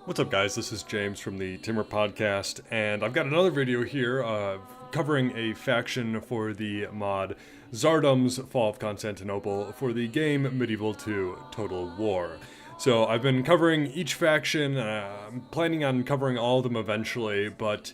What's up, guys? This is James from the Timur podcast, and I've got another video here covering a faction for the mod Tsardoms Fall of Constantinople for the game Medieval 2 Total War. So I've been covering each faction. I'm planning on covering all of them eventually, but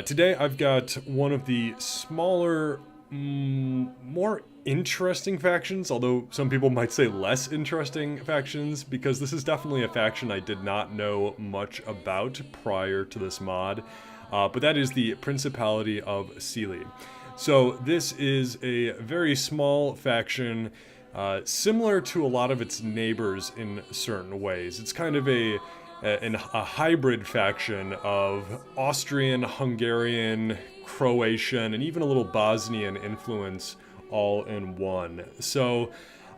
today I've got one of the smaller, more interesting factions, although some people might say less interesting factions, because this is definitely a faction I did not know much about prior to this mod, but that is the Principality of Cilli. So this is a very small faction, similar to a lot of its neighbors in certain ways. It's kind of a hybrid faction of Austrian, Hungarian, Croatian, and even a little Bosnian influence all in one. So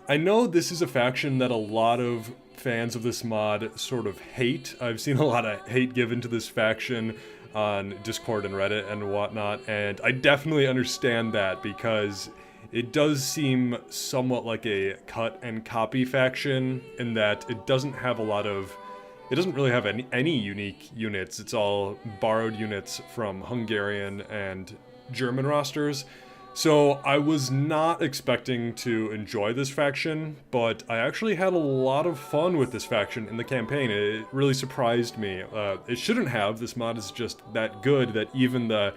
I know this is a faction that a lot of fans of this mod sort of hate. I've seen a lot of hate given to this faction on Discord and Reddit and whatnot, and I definitely understand that because it does seem somewhat like a cut and copy faction in that it doesn't have a lot of it doesn't really have any unique units. It's all borrowed units from Hungarian and German rosters. So I was not expecting to enjoy this faction, but I actually had a lot of fun with this faction in the campaign. It really surprised me. It shouldn't have. This mod is just that good that even the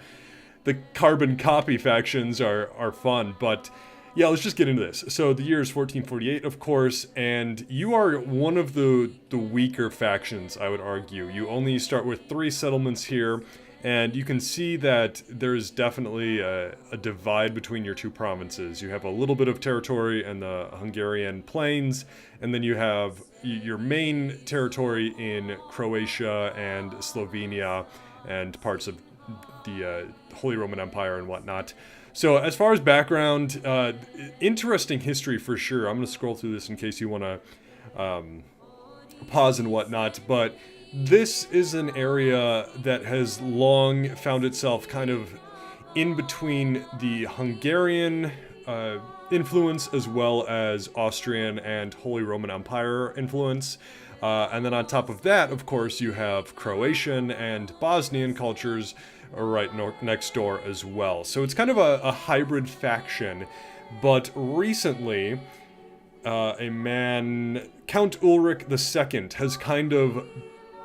carbon copy factions are fun, but yeah, let's just get into this. So the year is 1448, of course, and you are one of the weaker factions, I would argue. You only start with 3 settlements here, and you can see that there's definitely a divide between your two provinces. You have a little bit of territory in the Hungarian plains, and then you have your main territory in Croatia and Slovenia and parts of the Holy Roman Empire and whatnot. So as far as background, interesting history for sure. I'm going to scroll through this in case you want to pause and whatnot, but this is an area that has long found itself kind of in between the Hungarian influence as well as Austrian and Holy Roman Empire influence. And then on top of that, of course, you have Croatian and Bosnian cultures right next door as well. So it's kind of a hybrid faction. But recently, a man, Count Ulrich II, has kind of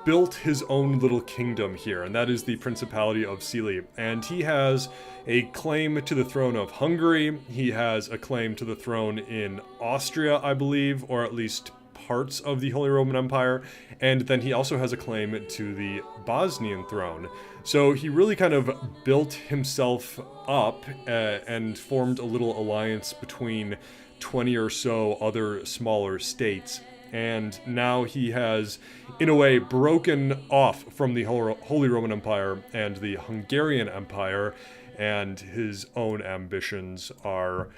built his own little kingdom here, and that is the Principality of Cilli. And he has a claim to the throne of Hungary. He has a claim to the throne in Austria, I believe, or at least parts of the Holy Roman Empire, and then he also has a claim to the Bosnian throne. So he really kind of built himself up and formed a little alliance between 20 or so other smaller states. And now he has, in a way, broken off from the Holy Roman Empire and the Hungarian Empire, and his own ambitions are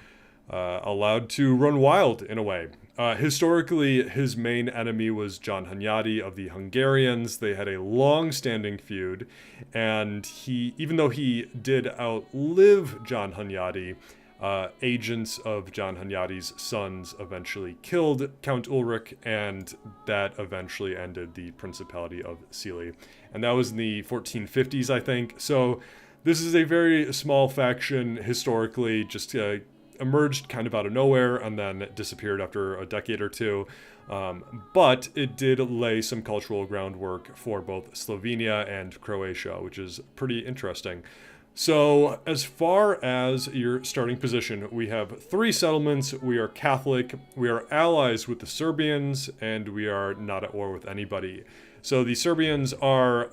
allowed to run wild in a way. Historically, his main enemy was John Hunyadi of the Hungarians. They had a long-standing feud, and even though he did outlive John Hunyadi, agents of John Hunyadi's sons eventually killed Count Ulrich, and that eventually ended the Principality of Cilli. And that was in the 1450s, I think. So this is a very small faction historically, just emerged kind of out of nowhere and then disappeared after a decade or two. But it did lay some cultural groundwork for both Slovenia and Croatia, which is pretty interesting. So as far as your starting position, we have 3 settlements. We are Catholic, we are allies with the Serbians, and we are not at war with anybody. So the Serbians are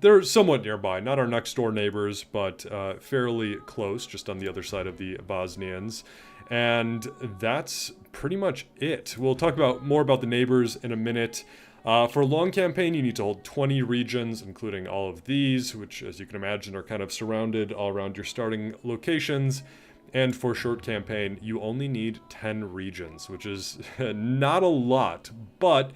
they're somewhat nearby, not our next door neighbors, but fairly close, just on the other side of the Bosnians. And that's pretty much it. We'll talk more about the neighbors in a minute. For a long campaign, you need to hold 20 regions, including all of these, which, as you can imagine, are kind of surrounded all around your starting locations. And for a short campaign, you only need 10 regions, which is not a lot, but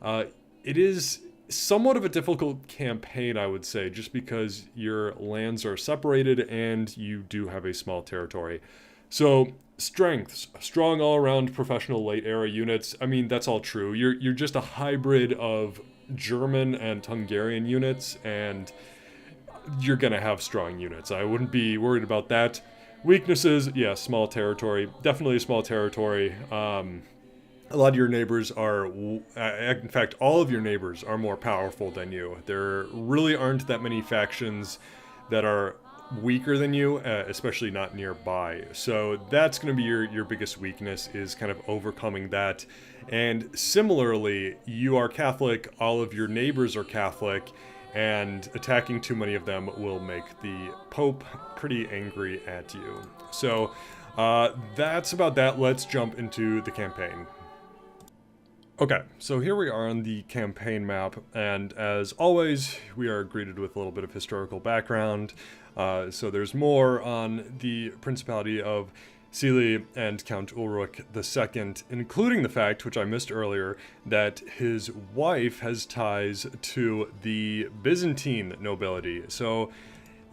it is somewhat of a difficult campaign, I would say, just because your lands are separated and you do have a small territory. So strengths, strong all-around professional late era units. I mean, that's all true. You're just a hybrid of German and Hungarian units, and you're going to have strong units. I wouldn't be worried about that. Weaknesses, yeah, small territory. Definitely a small territory. A lot of your neighbors are, in fact, all of your neighbors are more powerful than you. There really aren't that many factions that are weaker than you, especially not nearby. So that's going to be your biggest weakness, is kind of overcoming that. And similarly, you are Catholic, all of your neighbors are Catholic, and attacking too many of them will make the Pope pretty angry at you. So that's about that. Let's jump into the campaign. Okay, so here we are on the campaign map, and as always, we are greeted with a little bit of historical background. So there's more on the Principality of Cilli and Count Ulrich II, including the fact, which I missed earlier, that his wife has ties to the Byzantine nobility. So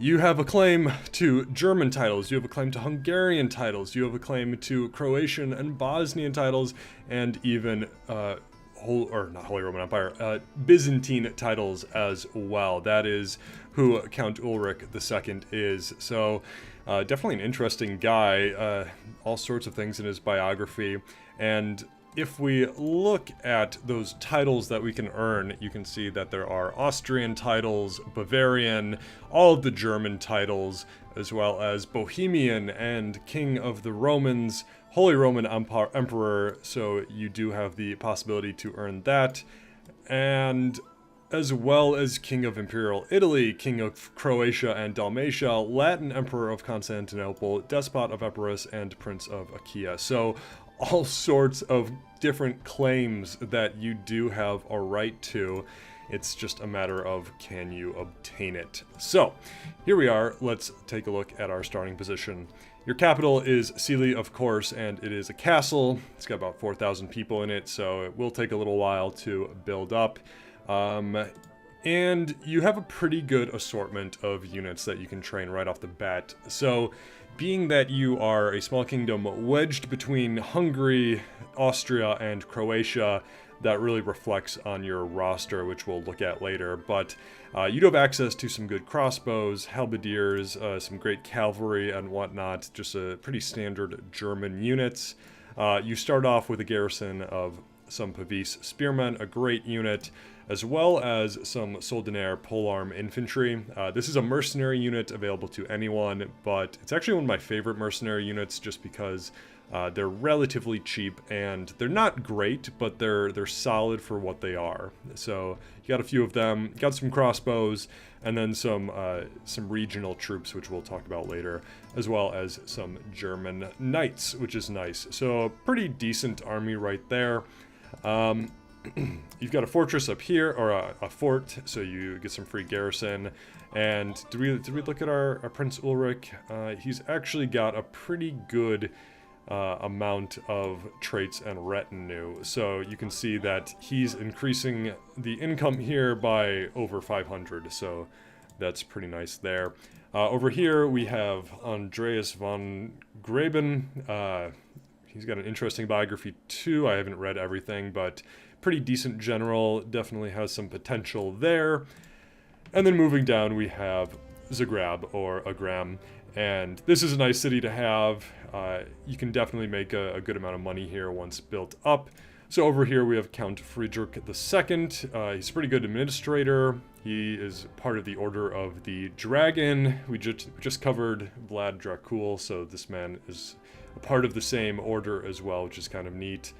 you have a claim to German titles, you have a claim to Hungarian titles, you have a claim to Croatian and Bosnian titles, and even not Holy Roman Empire, Byzantine titles as well. That is who Count Ulrich II is. So definitely an interesting guy, all sorts of things in his biography. And if we look at those titles that we can earn, you can see that there are Austrian titles, Bavarian, all of the German titles, as well as Bohemian and King of the Romans, Holy Roman Emperor, so you do have the possibility to earn that, and as well as King of Imperial Italy, King of Croatia and Dalmatia, Latin Emperor of Constantinople, Despot of Epirus, and Prince of Achaia. So all sorts of different claims that you do have a right to. It's just a matter of, can you obtain it? So here we are. Let's take a look at our starting position. Your capital is Cilli, of course, and it is a castle. It's got about 4,000 people in it, so it will take a little while to build up. And you have a pretty good assortment of units that you can train right off the bat. So being that you are a small kingdom wedged between Hungary, Austria, and Croatia, that really reflects on your roster, which we'll look at later. But you do have access to some good crossbows, halberdiers, some great cavalry and whatnot, just a pretty standard German units. You start off with a garrison of some Pavis spearmen, a great unit, as well as some Soldaner polearm infantry. This is a mercenary unit available to anyone, but it's actually one of my favorite mercenary units just because they're relatively cheap, and they're not great, but they're solid for what they are. So you got a few of them, got some crossbows, and then some regional troops, which we'll talk about later, as well as some German knights, which is nice. So a pretty decent army right there. You've got a fortress up here, or a fort, so you get some free garrison. And did we look at our Prince Ulrich? He's actually got a pretty good amount of traits and retinue. So you can see that he's increasing the income here by over 500. So that's pretty nice there. Over here we have Andreas von Graben. He's got an interesting biography too. I haven't read everything, but pretty decent general. Definitely has some potential there. And then moving down we have Zagreb, or Agram. And this is a nice city to have. You can definitely make a good amount of money here once built up. So over here we have Count Friedrich II. He's a pretty good administrator. He is part of the Order of the Dragon. We just covered Vlad Dracul, so this man is a part of the same order as well, which is kind of neat.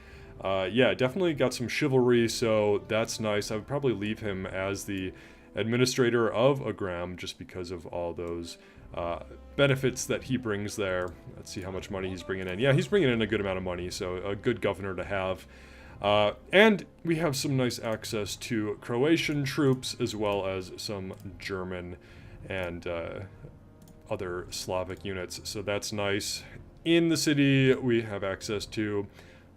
Yeah, definitely got some chivalry, so that's nice. I would probably leave him as the administrator of Agram just because of all those benefits that he brings there. Let's see how much money he's bringing in. Yeah, he's bringing in a good amount of money, so a good governor to have. And we have some nice access to Croatian troops, as well as some German and other Slavic units, so that's nice. In the city, we have access to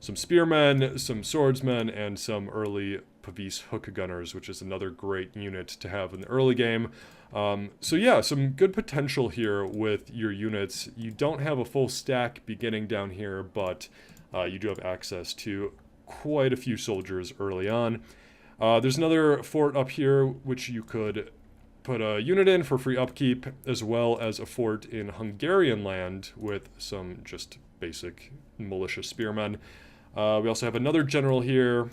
some spearmen, some swordsmen, and some early Pavis hook gunners, which is another great unit to have in the early game. So yeah, some good potential here with your units. You don't have a full stack beginning down here, but you do have access to quite a few soldiers early on. There's another fort up here which you could put a unit in for free upkeep, as well as a fort in Hungarian land with some just basic militia spearmen. We also have another general here.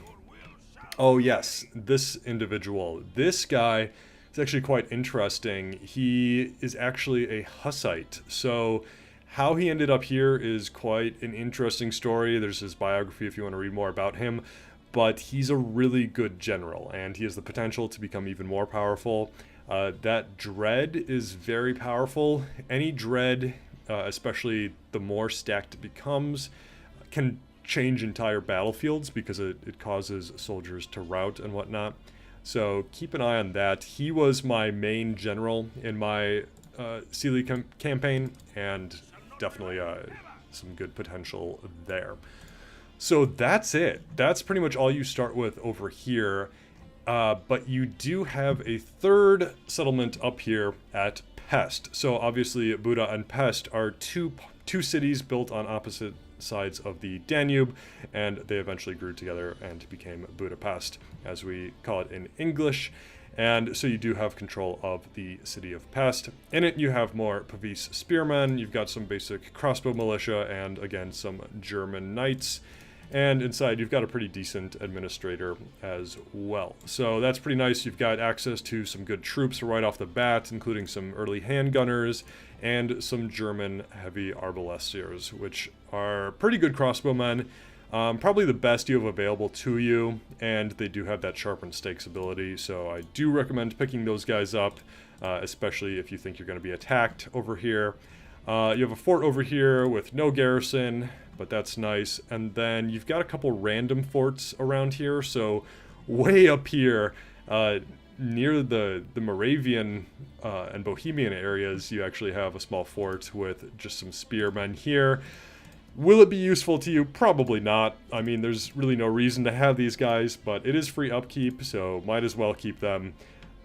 Oh yes, this individual. This guy is actually quite interesting. He is actually a Hussite. So how he ended up here is quite an interesting story. There's his biography if you want to read more about him. But he's a really good general, and he has the potential to become even more powerful. That dread is very powerful. Any dread, especially the more stacked it becomes, can change entire battlefields because it causes soldiers to rout and whatnot. So keep an eye on that. He was my main general in my Cilli campaign, and definitely some good potential there. So that's it. That's pretty much all you start with over here. But you do have a third settlement up here at Pest. So obviously Buda and Pest are two cities built on opposite sides of the Danube, and they eventually grew together and became Budapest, as we call it in English. And so you do have control of the city of Pest. In it, you have more Pavis spearmen, you've got some basic crossbow militia, and again, some German knights. And inside, you've got a pretty decent administrator as well. So that's pretty nice. You've got access to some good troops right off the bat, including some early handgunners and some German heavy arbalestiers, which are pretty good crossbowmen. Probably the best you have available to you, and they do have that sharpened stakes ability, so I do recommend picking those guys up, especially if you think you're going to be attacked over here. You have a fort over here with no garrison, but that's nice. And then you've got a couple random forts around here. So way up here, near the Moravian and Bohemian areas, you actually have a small fort with just some spearmen here. Will it be useful to you? Probably not. I mean, there's really no reason to have these guys, but it is free upkeep, so might as well keep them.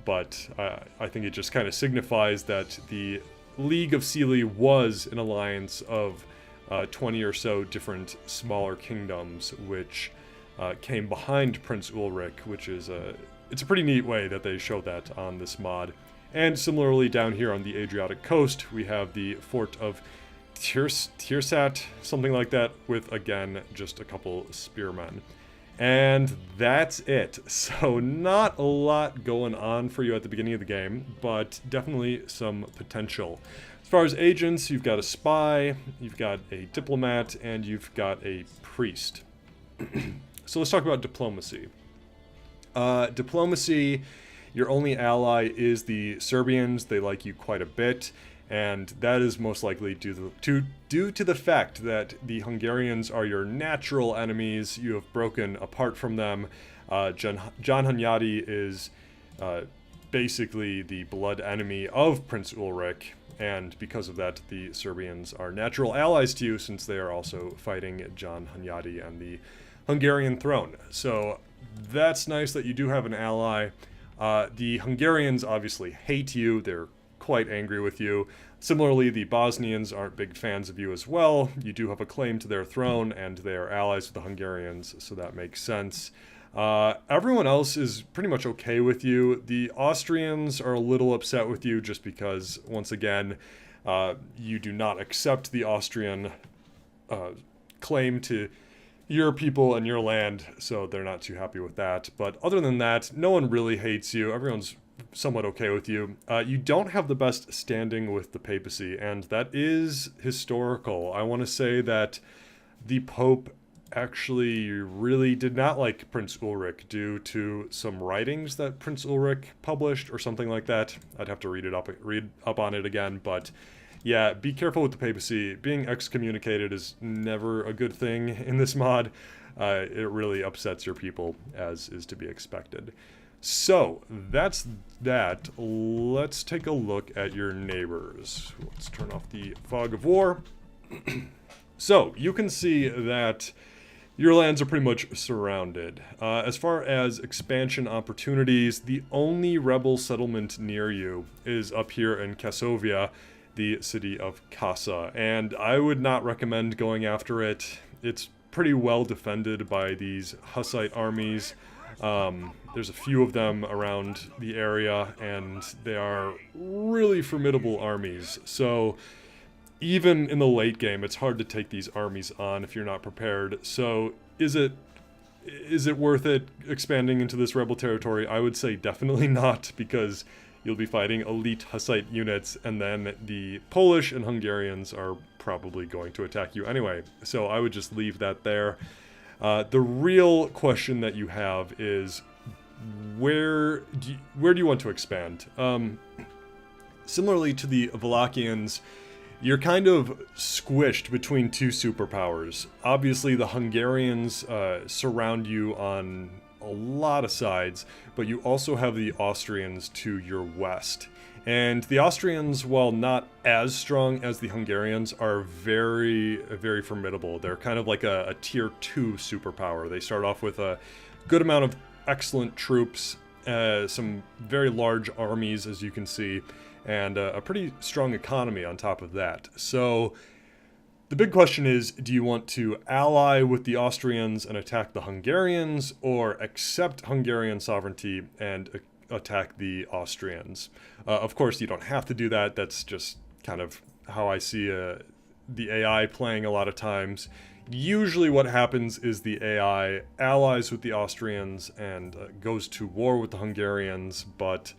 But I think it just kind of signifies that the League of Cilli was an alliance of 20 or so different smaller kingdoms, which came behind Prince Ulrich, which is it's a pretty neat way that they show that on this mod. And similarly, down here on the Adriatic coast, we have the fort of Tirsat, something like that, with, again, just a couple spearmen. And that's it. So not a lot going on for you at the beginning of the game, but definitely some potential. As far as agents, you've got a spy, you've got a diplomat, and you've got a priest. So let's talk about diplomacy. Diplomacy, your only ally is the Serbians. They like you quite a bit. And that is most likely due to the fact that the Hungarians are your natural enemies. You have broken apart from them. John Hunyadi is basically the blood enemy of Prince Ulrich, and because of that, the Serbians are natural allies to you, since they are also fighting John Hunyadi and the Hungarian throne. So that's nice that you do have an ally. The Hungarians obviously hate you. They're quite angry with you. Similarly, the Bosnians aren't big fans of you as well. You do have a claim to their throne, and they are allies with the Hungarians, so that makes sense. Everyone else is pretty much okay with you. The Austrians are a little upset with you just because, once again, you do not accept the Austrian claim to your people and your land, so they're not too happy with that. But other than that, no one really hates you. Everyone's somewhat okay with you. You don't have the best standing with the papacy, and that is historical. I want to say that the Pope actually really did not like Prince Ulrich due to some writings that Prince Ulrich published or something like that. I'd have to read up on it again, but yeah, be careful with the papacy. Being excommunicated is never a good thing in this mod. It really upsets your people, as is to be expected. So, that's that. Let's take a look at your neighbors. Let's turn off the fog of war. So, you can see that your lands are pretty much surrounded. As far as expansion opportunities, the only rebel settlement near you is up here in Kasovia, the city of Kassa, and I would not recommend going after it. It's pretty well defended by these Hussite armies. There's a few of them around the area, and they are really formidable armies. So even in the late game, it's hard to take these armies on if you're not prepared. So is it worth it expanding into this rebel territory? I would say definitely not, because you'll be fighting elite Hussite units, and then the Polish and Hungarians are probably going to attack you anyway. So I would just leave that there. The real question that you have is, where do you want to expand? Similarly to the Wallachians, you're kind of squished between two superpowers. Obviously, the Hungarians surround you on a lot of sides, but you also have the Austrians to your west. And the Austrians, while not as strong as the Hungarians, are very, very formidable. They're kind of like a tier 2 superpower. They start off with a good amount of excellent troops, some very large armies, as you can see, and a pretty strong economy on top of that. So the big question is, do you want to ally with the Austrians and attack the Hungarians, or accept Hungarian sovereignty and attack the Austrians? Of course, you don't have to do that. That's just kind of how I see the AI playing a lot of times. Usually what happens is the AI allies with the Austrians and goes to war with the Hungarians, but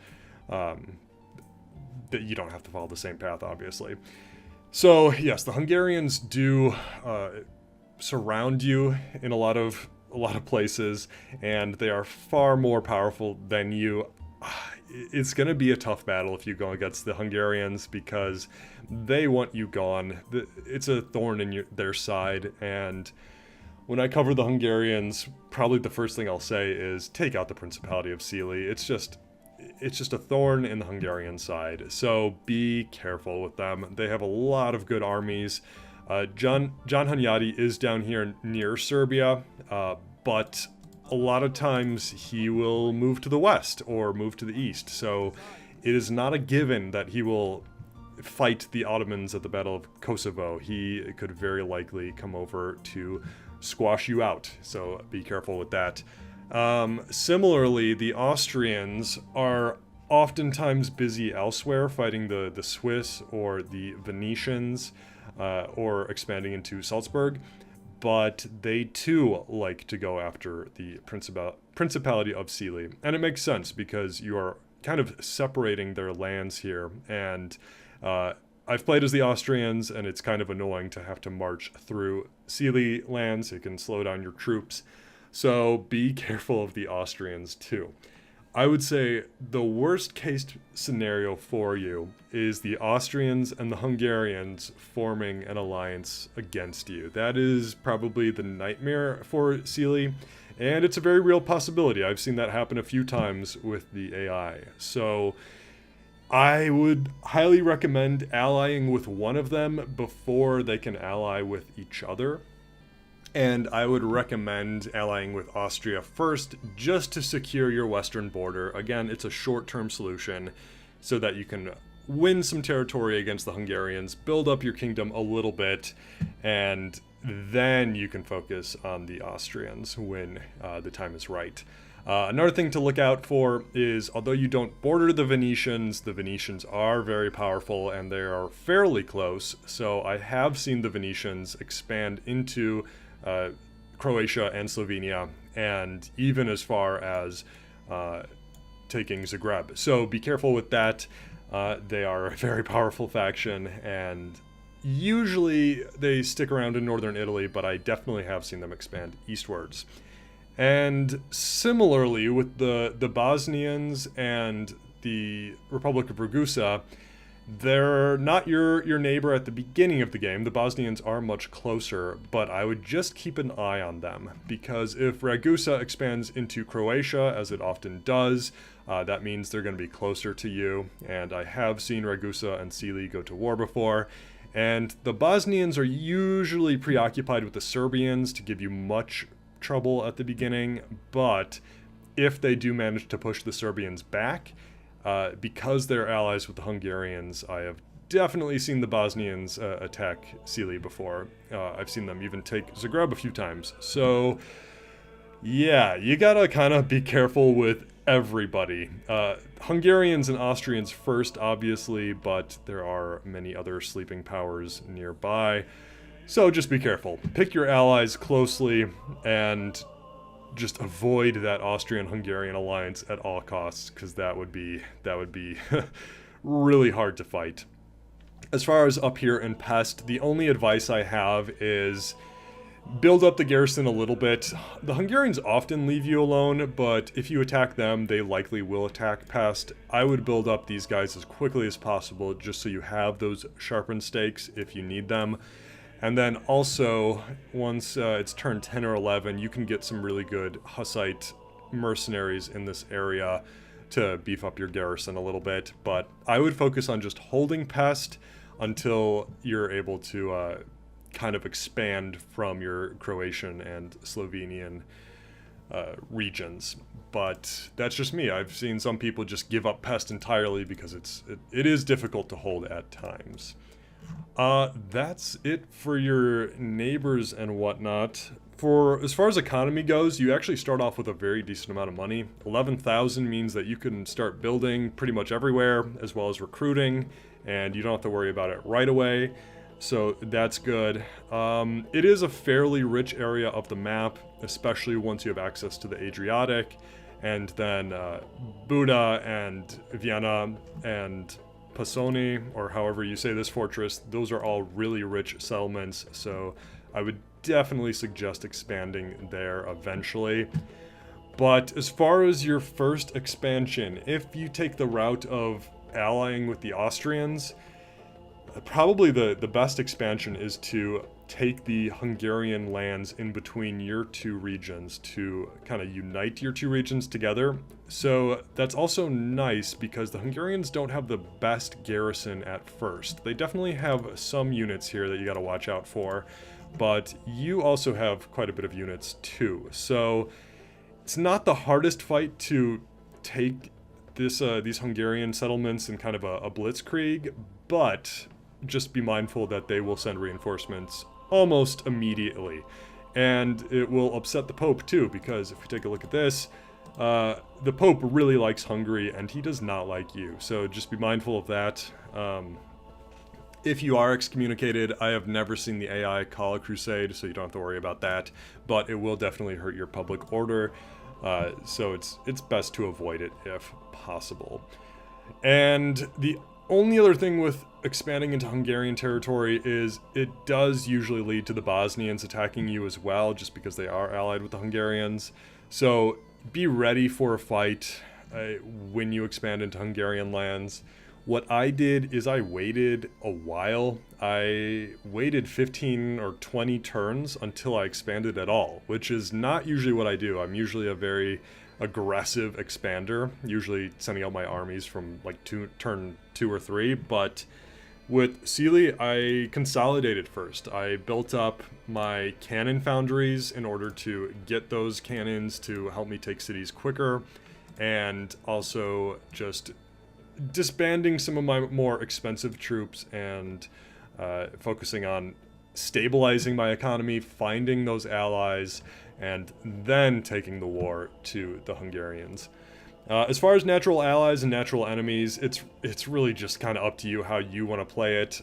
you don't have to follow the same path, obviously. So yes, the Hungarians do surround you in a lot of places, and they are far more powerful than you. It's going to be a tough battle if you go against the Hungarians, because they want you gone. It's a thorn in their side, and when I cover the Hungarians, probably the first thing I'll say is take out the Principality of Cilli. It's just a thorn in the Hungarian side, so be careful with them. They have a lot of good armies. John Hunyadi is down here near Serbia, but a lot of times he will move to the west or move to the east, so it is not a given that he will fight the Ottomans at the Battle of Kosovo. He could very likely come over to squash you out, so be careful with that. Similarly, the Austrians are oftentimes busy elsewhere, fighting the Swiss or the Venetians, or expanding into Salzburg, but they too like to go after the Principality of Cilli. And it makes sense, because you are kind of separating their lands here, and I've played as the Austrians, and it's kind of annoying to have to march through Cilli lands. It can slow down your troops. So be careful of the Austrians too. I would say the worst case scenario for you is the Austrians and the Hungarians forming an alliance against you. That is probably the nightmare for Cilli, and it's a very real possibility. I've seen that happen a few times with the AI. So I would highly recommend allying with one of them before they can ally with each other. And I would recommend allying with Austria first, just to secure your western border. Again, it's a short-term solution so that you can win some territory against the Hungarians, build up your kingdom a little bit, and then you can focus on the Austrians when the time is right. Another thing to look out for is, although you don't border the Venetians are very powerful, and they are fairly close. So I have seen the Venetians expand into Croatia and Slovenia, and even as far as taking Zagreb. So be careful with that. They are a very powerful faction, and usually they stick around in northern Italy, but I definitely have seen them expand eastwards. And similarly with the Bosnians and the Republic of Ragusa, they're not your neighbor at the beginning of the game. The Bosnians are much closer, but I would just keep an eye on them, because if Ragusa expands into Croatia, as it often does, that means they're going to be closer to you, and I have seen Ragusa and Cilli go to war before. And the Bosnians are usually preoccupied with the Serbians to give you much trouble at the beginning, but if they do manage to push the Serbians back, because they're allies with the Hungarians, I have definitely seen the Bosnians attack Cilli before. I've seen them even take Zagreb a few times. So Yeah, you gotta kind of be careful with everybody. Hungarians and Austrians first, obviously, but there are many other sleeping powers nearby. So just be careful. Pick your allies closely and just avoid that Austrian-Hungarian alliance at all costs, because that would be really hard to fight. As far as up here in Pest, the only advice I have is build up the garrison a little bit. The Hungarians often leave you alone, but if you attack them, they likely will attack Pest. I would build up these guys as quickly as possible just so you have those sharpened stakes if you need them. And then also, once it's turn 10 or 11, you can get some really good Hussite mercenaries in this area to beef up your garrison a little bit. But I would focus on just holding Pest until you're able to kind of expand from your Croatian and Slovenian regions. But that's just me. I've seen some people just give up Pest entirely because it is difficult to hold at times. That's it for your neighbors and whatnot. For as far as economy goes, you actually start off with a very decent amount of money. 11,000 means that you can start building pretty much everywhere, as well as recruiting, and you don't have to worry about it right away. So that's good. It is a fairly rich area of the map, especially once you have access to the Adriatic, and then Buda and Vienna and Passoni, or however you say this fortress, those are all really rich settlements, so I would definitely suggest expanding there eventually. But as far as your first expansion, if you take the route of allying with the Austrians, probably the best expansion is to take the Hungarian lands in between your two regions to kind of unite your two regions together. So that's also nice because the Hungarians don't have the best garrison at first. They definitely have some units here that you gotta watch out for, but you also have quite a bit of units too. So it's not the hardest fight to take these Hungarian settlements in kind of a blitzkrieg, but just be mindful that they will send reinforcements almost immediately. And it will upset the Pope too, because if you take a look at this, the Pope really likes Hungary and he does not like you. So just be mindful of that. If you are excommunicated, I have never seen the AI call a crusade, so you don't have to worry about that. But it will definitely hurt your public order. So it's best to avoid it if possible. And the only other thing with expanding into Hungarian territory is it does usually lead to the Bosnians attacking you as well, just because they are allied with the Hungarians. So be ready for a fight when you expand into Hungarian lands. What I did is I waited a while. I waited 15 or 20 turns until I expanded at all, which is not usually what I do. I'm usually a very aggressive expander, usually sending out my armies from like turn 2 or 3, but with Cilli, I consolidated first. I built up my cannon foundries in order to get those cannons to help me take cities quicker, and also just disbanding some of my more expensive troops and focusing on stabilizing my economy, finding those allies, and then taking the war to the Hungarians. As far as natural allies and natural enemies, it's really just kind of up to you how you want to play it.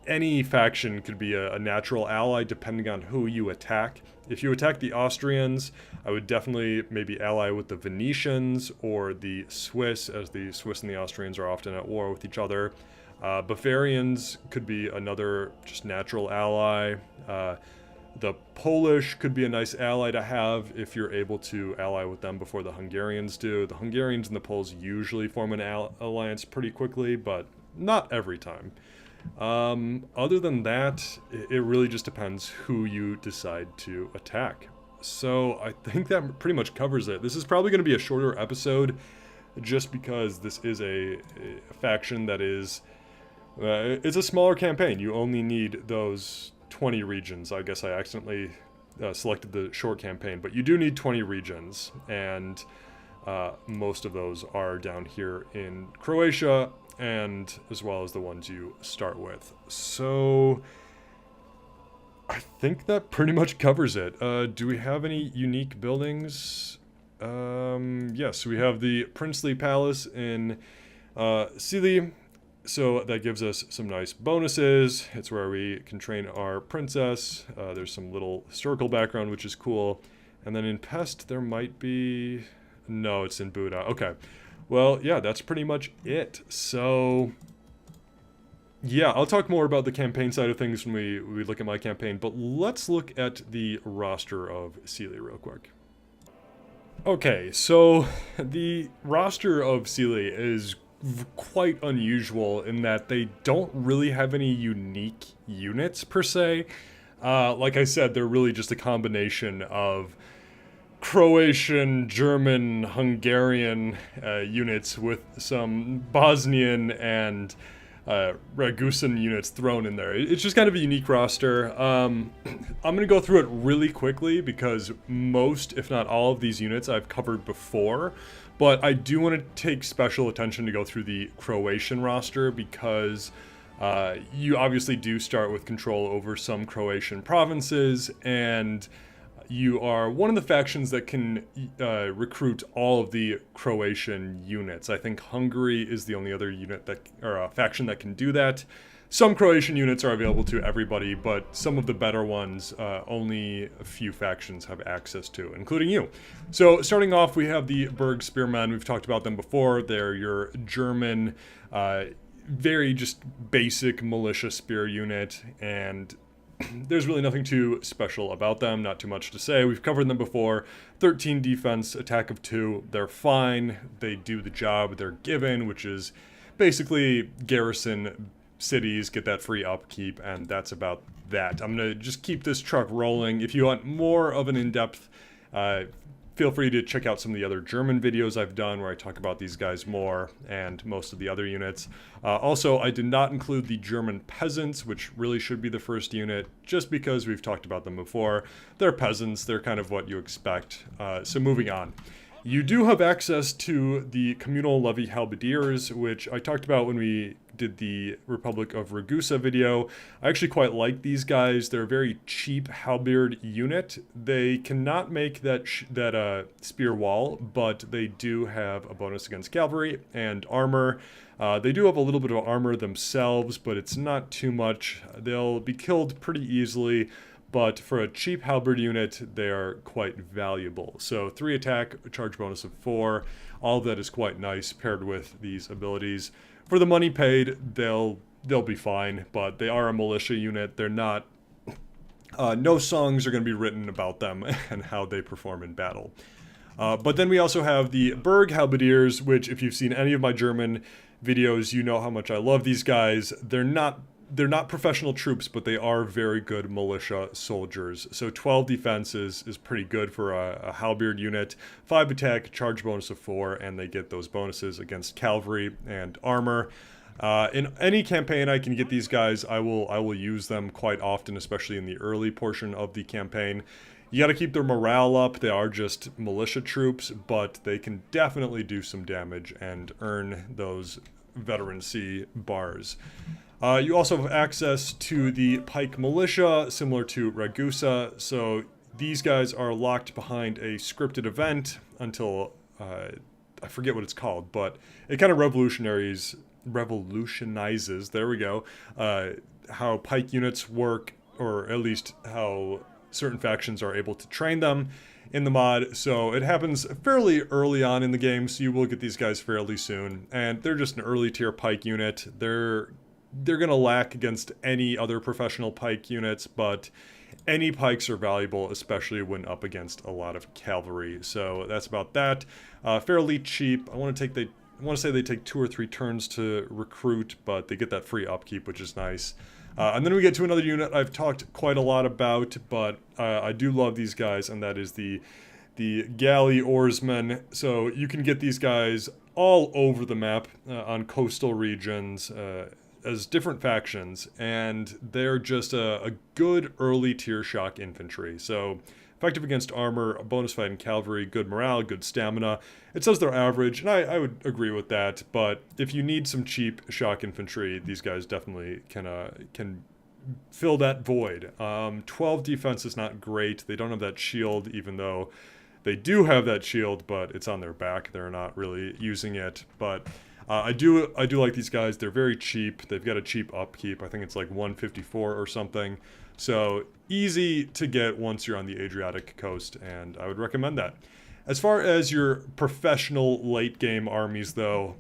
Any faction could be a natural ally depending on who you attack. If you attack the Austrians, I would definitely maybe ally with the Venetians or the Swiss, as the Swiss and the Austrians are often at war with each other. Bavarians could be another just natural ally. The Polish could be a nice ally to have if you're able to ally with them before the Hungarians do. The Hungarians and the Poles usually form an alliance pretty quickly, but not every time. Other than that, it really just depends who you decide to attack. So I think that pretty much covers it. This is probably going to be a shorter episode just because this is a faction that is... it's a smaller campaign. You only need those 20 regions. I guess I accidentally selected the short campaign, but you do need 20 regions, and most of those are down here in Croatia, and as well as the ones you start with. So I think that pretty much covers it. Do we have any unique buildings? Yes, we have the Princely Palace in Cilli. So that gives us some nice bonuses. It's where we can train our princess. There's some little historical background, which is cool. And then in Pest, there might be... No, it's in Buda. Okay. Well, yeah, that's pretty much it. So... yeah, I'll talk more about the campaign side of things when we look at my campaign, but let's look at the roster of Cilli real quick. Okay, so the roster of Cilli is quite unusual in that they don't really have any unique units per se. Like I said, they're really just a combination of Croatian, German, Hungarian units with some Bosnian and Ragusan units thrown in there. It's just kind of a unique roster. I'm going to go through it really quickly because most, if not all of these units I've covered before, but I do want to take special attention to go through the Croatian roster because you obviously do start with control over some Croatian provinces, and you are one of the factions that can recruit all of the Croatian units. I think Hungary is the only other unit that, or faction that can do that. Some Croatian units are available to everybody, but some of the better ones only a few factions have access to, including you. So starting off, we have the Berg Spearmen. We've talked about them before. They're your German, very just basic militia spear unit, and there's really nothing too special about them, not too much to say. We've covered them before. 13 defense, attack of 2. They're fine. They do the job they're given, which is basically garrison cities, get that free upkeep, and that's about that. I'm going to just keep this truck rolling. If you want more of an in-depth, feel free to check out some of the other German videos I've done where I talk about these guys more and most of the other units. Also, I did not include the German peasants, which really should be the first unit, just because we've talked about them before. They're peasants, they're kind of what you expect. So moving on. You do have access to the communal levy halberdiers, which I talked about when we did the Republic of Ragusa video. I actually quite like these guys. They're a very cheap halberd unit. They cannot make that spear wall, but they do have a bonus against cavalry and armor. They do have a little bit of armor themselves, but it's not too much. They'll be killed pretty easily, but for a cheap halberd unit, they are quite valuable. So 3 attack, a charge bonus of 4. All of that is quite nice paired with these abilities. For the money paid, they'll be fine, but they are a militia unit. They're not... no songs are going to be written about them and how they perform in battle. But then we also have the Berg Halberdiers, which if you've seen any of my German videos, you know how much I love these guys. They're not professional troops, but they are very good militia soldiers. So 12 defense is pretty good for a halberd unit. 5 attack, charge bonus of 4, and they get those bonuses against cavalry and armor. In any campaign I can get these guys, I will use them quite often, especially in the early portion of the campaign. You got to keep their morale up. They are just militia troops, but they can definitely do some damage and earn those veterancy bars. You also have access to the Pike Militia, similar to Ragusa, so these guys are locked behind a scripted event until, I forget what it's called, but it kind of revolutionizes, there we go, how Pike units work, or at least how certain factions are able to train them in the mod. So it happens fairly early on in the game, so you will get these guys fairly soon, and they're just an early tier Pike unit. They're going to lack against any other professional Pike units, but any Pikes are valuable, especially when up against a lot of cavalry. So that's about that. Fairly cheap. I want to say they take 2 or 3 turns to recruit, but they get that free upkeep, which is nice. And then we get to another unit I've talked quite a lot about, but I do love these guys, and that is the galley oarsmen. So you can get these guys all over the map on coastal regions, as different factions, and they're just a good early tier shock infantry. So effective against armor, a bonus fight in cavalry, good morale, good stamina. It says they're average, and I would agree with that, but if you need some cheap shock infantry, these guys definitely can fill that void. 12 defense is not great. They don't have that shield, even though they do have that shield, but it's on their back. They're not really using it. But I do like these guys. They're very cheap. They've got a cheap upkeep. I think it's like 154 or something. So easy to get once you're on the Adriatic coast, and I would recommend that. As far as your professional late game armies, though,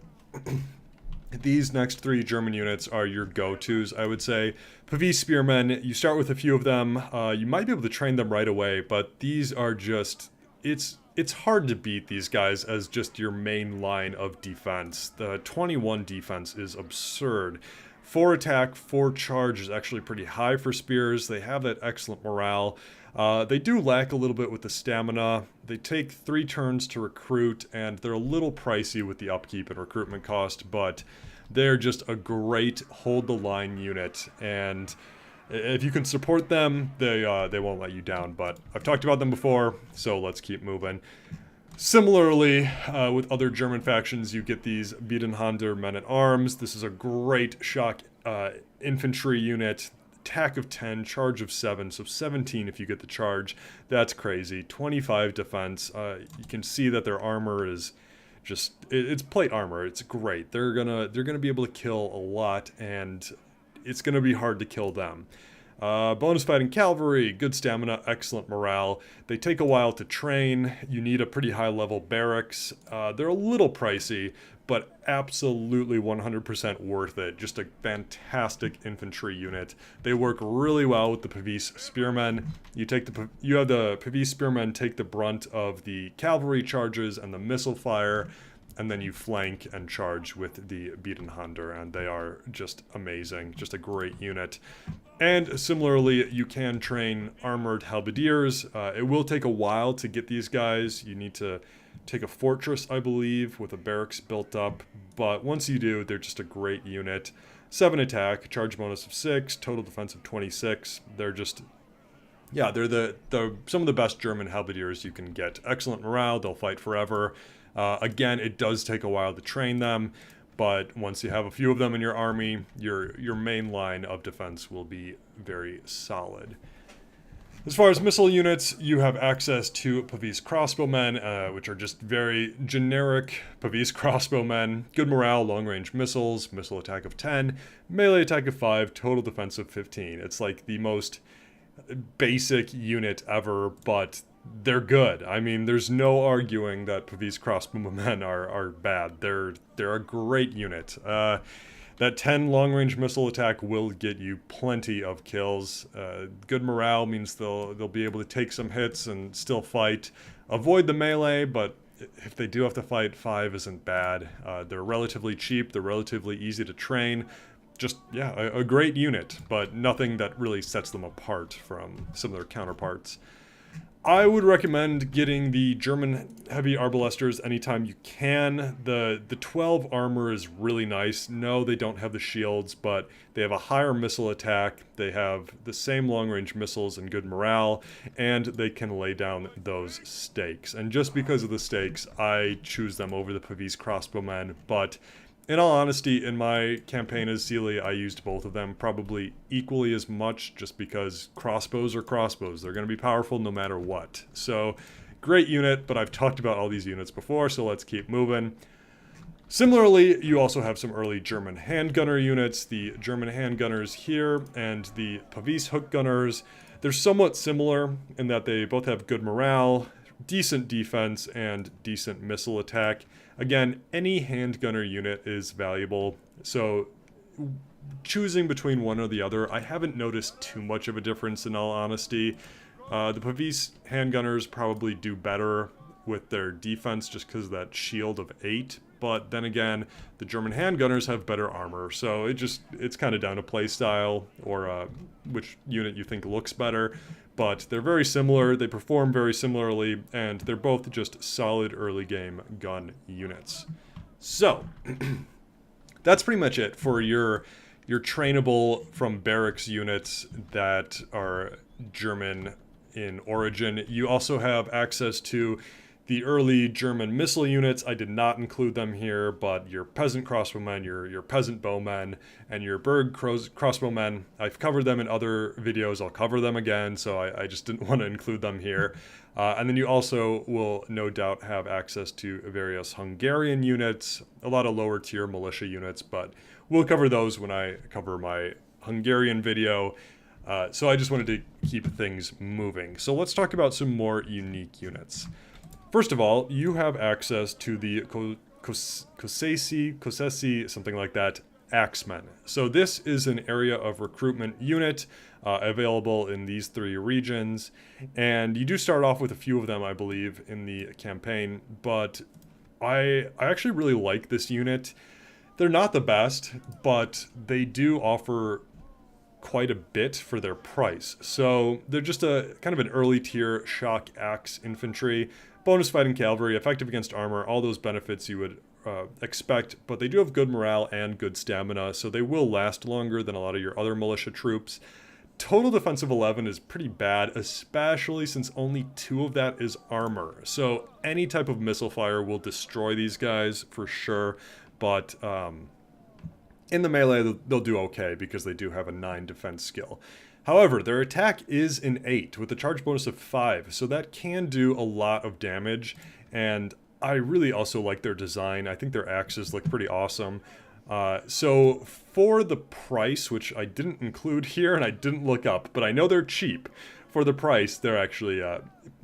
these next 3 German units are your go-tos, I would say. Pavie Spearmen, you start with a few of them. You might be able to train them right away, but these are just... It's hard to beat these guys as just your main line of defense. The 21 defense is absurd. 4 attack, 4 charge is actually pretty high for spears. They have that excellent morale. They do lack a little bit with the stamina. They take 3 turns to recruit, and they're a little pricey with the upkeep and recruitment cost, but they're just a great hold-the-line unit, and if you can support them, they won't let you down. But I've talked about them before, so let's keep moving. Similarly, with other German factions, you get these Biedenhander men-at-arms. This is a great shock infantry unit. Attack of 10, charge of 7, so 17 if you get the charge. That's crazy. 25 defense. You can see that their armor is just... it's plate armor. It's great. They're gonna be able to kill a lot, and it's gonna be hard to kill them. Bonus fighting cavalry, good stamina, excellent morale. They take a while to train. You need a pretty high level barracks. They're a little pricey, but absolutely 100% worth it. Just a fantastic infantry unit. They work really well with the Pavise Spearmen. You have the Pavise Spearmen take the brunt of the cavalry charges and the missile fire, and then you flank and charge with the Biedenhander, and they are just amazing. Just a great unit. And similarly, you can train armored halberdiers. It will take a while to get these guys. You need to take a fortress, I believe, with a barracks built up. But once you do, they're just a great unit. 7 attack, charge bonus of 6, total defense of 26. They're just... yeah, they're some of the best German halberdiers you can get. Excellent morale, they'll fight forever. Again, it does take a while to train them, but once you have a few of them in your army, your main line of defense will be very solid. As far as missile units, you have access to Pavise crossbowmen, which are just very generic Pavise crossbowmen. Good morale, long-range missiles, missile attack of 10, melee attack of 5, total defense of 15. It's like the most basic unit ever, but they're good. I mean, there's no arguing that Pavise crossbowmen are bad. They're a great unit. That 10 long-range missile attack will get you plenty of kills. Good morale means they'll be able to take some hits and still fight. Avoid the melee, but if they do have to fight, 5 isn't bad. They're relatively cheap. They're relatively easy to train. Just, yeah, a great unit, but nothing that really sets them apart from some of their counterparts. I would recommend getting the German heavy arbalesters anytime you can. The 12 armor is really nice. No, they don't have the shields, but they have a higher missile attack. They have the same long-range missiles and good morale, and they can lay down those stakes. And just because of the stakes, I choose them over the Pavise crossbowmen, but in all honesty, in my campaign as Cilli, I used both of them probably equally as much, just because crossbows are crossbows. They're going to be powerful no matter what. So, great unit, but I've talked about all these units before, so let's keep moving. Similarly, you also have some early German handgunner units. The German handgunners here and the Pavise hook gunners. They're somewhat similar in that they both have good morale, decent defense, and decent missile attack. Again, any handgunner unit is valuable, so choosing between one or the other, I haven't noticed too much of a difference in all honesty. The Pavise handgunners probably do better with their defense just because of that shield of 8, but then again, the German handgunners have better armor, so it's kind of down to playstyle or which unit you think looks better. But they're very similar, they perform very similarly, and they're both just solid early game gun units. So, that's pretty much it for your trainable from barracks units that are German in origin. You also have access to The early German missile units, I did not include them here, but your peasant crossbowmen, your peasant bowmen, and your Berg crossbowmen, I've covered them in other videos. I'll cover them again, so I just didn't want to include them here. And then you also will no doubt have access to various Hungarian units, a lot of lower tier militia units, but we'll cover those when I cover my Hungarian video. So I just wanted to keep things moving. So let's talk about some more unique units. First of all, you have access to the Kosesi, something like that, Axemen. So this is an area of recruitment unit available in these 3 regions. And you do start off with a few of them, I believe, in the campaign. But I actually really like this unit. They're not the best, but they do offer quite a bit for their price. So they're just a kind of an early tier shock axe infantry. Bonus fighting cavalry, effective against armor, all those benefits you would expect, but they do have good morale and good stamina, so they will last longer than a lot of your other militia troops. Total defense of 11 is pretty bad, especially since only 2 of that is armor. So any type of missile fire will destroy these guys for sure, but in the melee they'll do okay because they do have a 9 defense skill. However, their attack is an 8 with a charge bonus of 5, so that can do a lot of damage, and I really also like their design. I think their axes look pretty awesome. So for the price, which I didn't include here and I didn't look up, but I know they're cheap. For the price, they're actually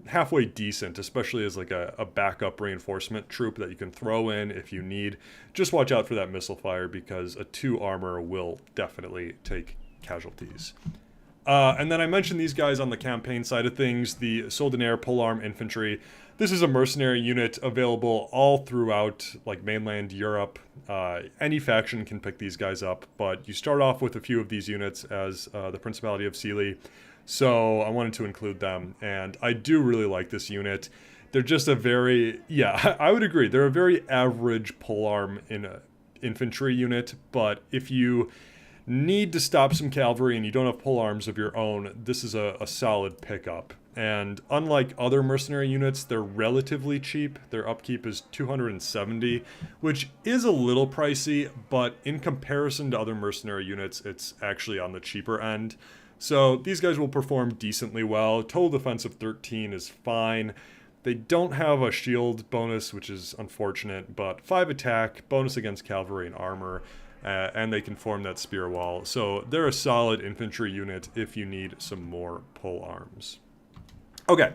halfway decent, especially as like a backup reinforcement troop that you can throw in if you need. Just watch out for that missile fire because a 2 armor will definitely take casualties. And then I mentioned these guys on the campaign side of things, the Soldaner Polearm Infantry. This is a mercenary unit available all throughout like mainland Europe. Any faction can pick these guys up, but you start off with a few of these units as the Principality of Cilli. So I wanted to include them, and I do really like this unit. They're just a very, yeah, I would agree. They're a very average polearm infantry unit, but if you need to stop some cavalry and you don't have polearms of your own, this is a solid pickup. And unlike other mercenary units, they're relatively cheap. Their upkeep is 270, which is a little pricey, but in comparison to other mercenary units, it's actually on the cheaper end. So these guys will perform decently well. Total defense of 13 is fine. They don't have a shield bonus, which is unfortunate, but 5 attack, bonus against cavalry and armor, and they can form that spear wall. So they're a solid infantry unit if you need some more pole arms. Okay,